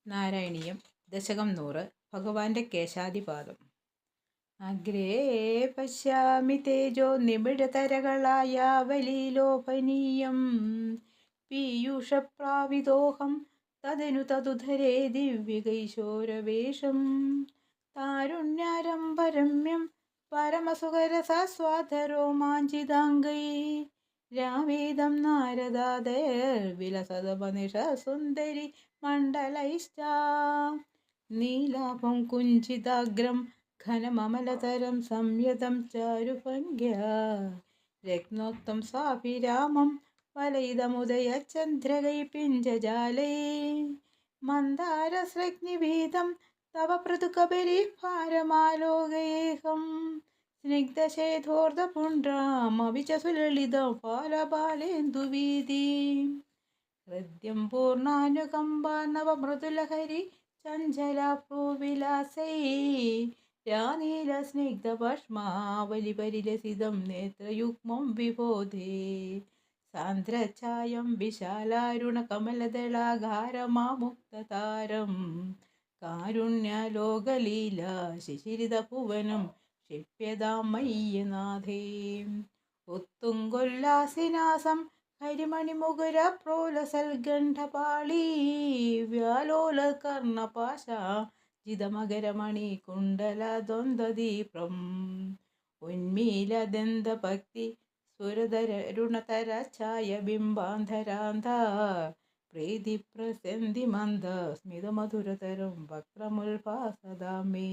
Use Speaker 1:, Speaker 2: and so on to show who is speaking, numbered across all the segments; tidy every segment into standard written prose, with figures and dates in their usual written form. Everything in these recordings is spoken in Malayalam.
Speaker 1: നാരായണീയം ദശകം 100 ഭഗവാന്റെ കേശാദിപാദം. അഗ്രേ പശ്യാമി തേജോ നിബിഡതരകളായാവലീലോഭനീയം പീയൂഷപ്ലാവിതോഹം തദനു തതുധരേ ദിവ്യകൈശോരവേഷം താരുണ്യാരംഭരമ്യം പരമസുഖരസസ്വാദരോമാഞ്ചിതാംഗൈ രാവേദം നാരദാദയർവിലസദപനിഷ സുന്ദരി മണ്ഡലൈശ്ച നീലാഭം കുഞ്ചിതാഗ്രം ഘനമമലതരം സംയതം ചാരുഭംഗ്യാ രത്നോക്തം സാഭിരാമം വലയിതമുദയചന്ദ്രകൈ പിഞ്ചജാലൈ മന്ദാരസ്രഗ്നിഭീതം തവ പൃഥുകബലിഭാരമാലോകയേഹം സ്നിഗ്ധശേഥോർധപുണ്ഡ്രാമവിചസുലളിതം ഫാലബാലേന്ദുവീതിം ഹൃദ്യം പൂർണ്ണാനുകമ്പാർണവമൃദുലഹരി ചഞ്ചലാപ്രൂവിലാസൈ രാനീലസ്നിഗ്ധപഷ്മാവലിപരിലസിതം നേത്രയുഗ്മം വിബോധേ സാന്ദ്രഛായം വിശാലാരുണകമലദളാകാരമാമുക്തതാരം കാരുണ്യലോകലീലാ ശിശിരിതഭുവനം ക്ഷിപ്യതാം മയ്യനാഥേ ഉത്തുംഗോല്ലാസിനാസം ഹരിമണിമുകുര പ്രോലസൽഗണ്ഡപാളീ വ്യാലോലകർണപാശ ജിതമകരമണി കുണ്ടലദ്വന്ദ്വദീപ്രം ഉന്മീലദന്തഭക്തി സുരതരുണതര ഛായ ബിംബാന്ധരാന്ത പ്രീതിപ്രസന്ധിമന്ദ സ്മിതമധുരതരം വക്രമുൽഭാസദാമേ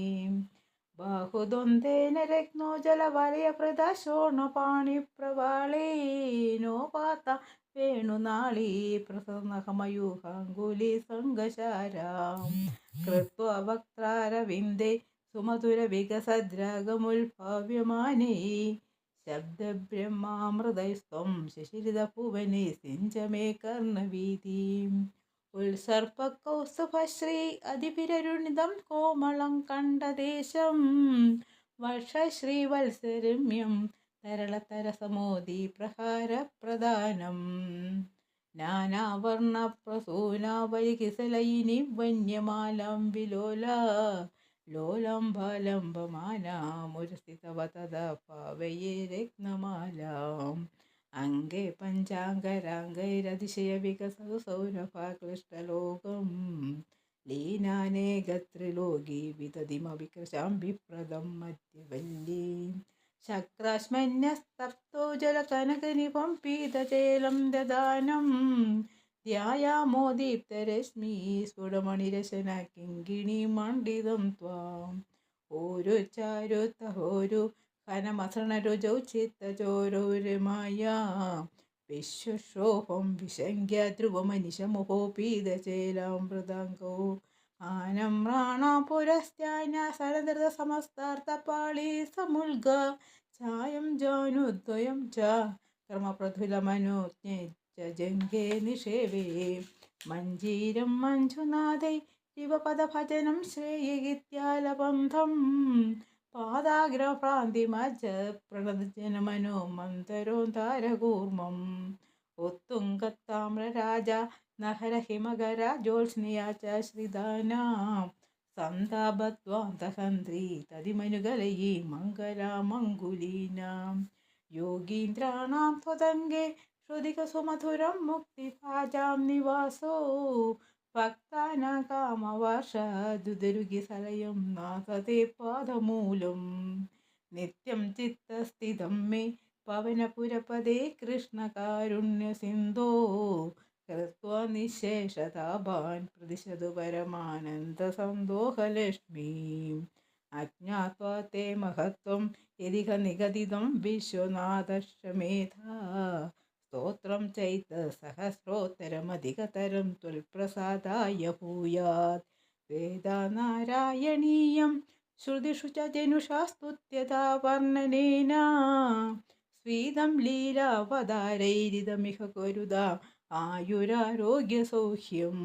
Speaker 1: ബാഹുദ്വന്ദ്വേന രത്നോജലവലയപ്രദശോണപാണിപ്രവാളേനോപാത്ത വേണുനാളീ പ്രസന്നഹമയൂഹാങ്കുലി സംഗശാരാം കൃത്വാ വക്താരവിന്ദേ സുമധുരവികസദ്രാഗമുൽഭാവ്യമാനൈ ശബ്ദബ്രഹ്മാമൃതൈസ്ത്വം ശിശിരിതഭുവനെ സിഞ്ചമേ കർണവീതിം ഉത്സർപ്പകൗസ്തുഭശ്രീ അതിഭിരരുണിതം കോമളം കണ്ഠദേശം വർഷശ്രീവത്സരമ്യം തരളതരസമോദി പ്രഹാരപ്രദാനം നാനാവർണപ്രസൂനാവലികിസലയിനി വന്യമാലാം വിലോല ലോലംബലംബമാനാമുരസിതവ തഥാ പാവയേ രത്നമാലാം അംഗേ പഞ്ചാംഗരാംഗൈരതിശയവികസതു സൗരഭാക്ലിഷ്ടലോകം ലീനാനേകത്രിലോകീ വിതതിമവികൃശാംബിപ്രദം മധ്യവല്ലീം ശക്രാശ്മന്യസ്തപ്തോജലകനകനിഭം പീതചേലം ദദാനം ധ്യായാമോ ദീപ്തരശ്മീ സ്ഫുടമണിരശന കിങ്കിണീ മണ്ഡിതം ത്വാം ഓരു ചാരുത്തഹോരു ഘനമസൃണരുജൗ ചിത്തചോരൗരമായ വിശ്വശോഭം വിശങ്ക്യ ധ്രുവമനിശമുപീതചേലാമൃതാംഗോ ആനമ്രാണാം പുരസ്ത്യാന സരദൃതസമസ്താർത്ഥപാളീ സമുൽഗ ഛായം ജാനുദ്വയം ച കർമ്മപ്രഥുലമനോജ്ഞ ജംഘേ നിഷേവേ മഞ്ജീരം മഞ്ജുനാഥൈ ശിവപദഭജനം ശ്രേയഗിത്യാലബന്ധം പാദാഗ്രഭ്രാന്തിമജ്ജ പ്രണതജനമനോ മന്തരോന്താരകൂർമ്മം ഉത്തുംഗത്താമ്രരാജ നഹരഹിമകര ജ്യോത്സ്നയാ ച ശ്രിതാനാം സന്താപത്വാന്തഹന്ത്രി തതിമനുകലയീ മംഗലാമംഗുലീനാം യോഗീന്ദ്രാണാം ത്വതംഗേ ശ്രുതികസുമധുരം മുക്തിഭാജാം നിവാസോ ഭക്താനാം കാമവർഷദുദരുഗിസലയം നാഥതേ പാദമൂലം നിത്യം ചിത്തസ്ഥിതം മേ പവനപുരപദേ കൃഷ്ണകാരുണ്യസിന്ധോ കൃത്വാ നിശേഷതാപാൻ പ്രതിശതു പരമാനന്ദസന്തോഹലക്ഷ്മീം അജ്ഞാത്വാ തേ മഹത്വം യദിഹ നിഗദിതം വിശ്വനാഥശ്വമേധാ സ്തോത്രം ചൈതസഹസ്രോത്തരമധികതരം ത്വൽപ്രസാദായ ഭൂയാത് വേദനാരായണീയം ശ്രുതിഷു ച ജനുഷാ സ്തുത്യതാ വർണ്ണനേന സ്ഫീതം ലീലാവതാരൈരിതമിഹ കുരുതാ ആയുരാരോഗ്യസൗഖ്യം.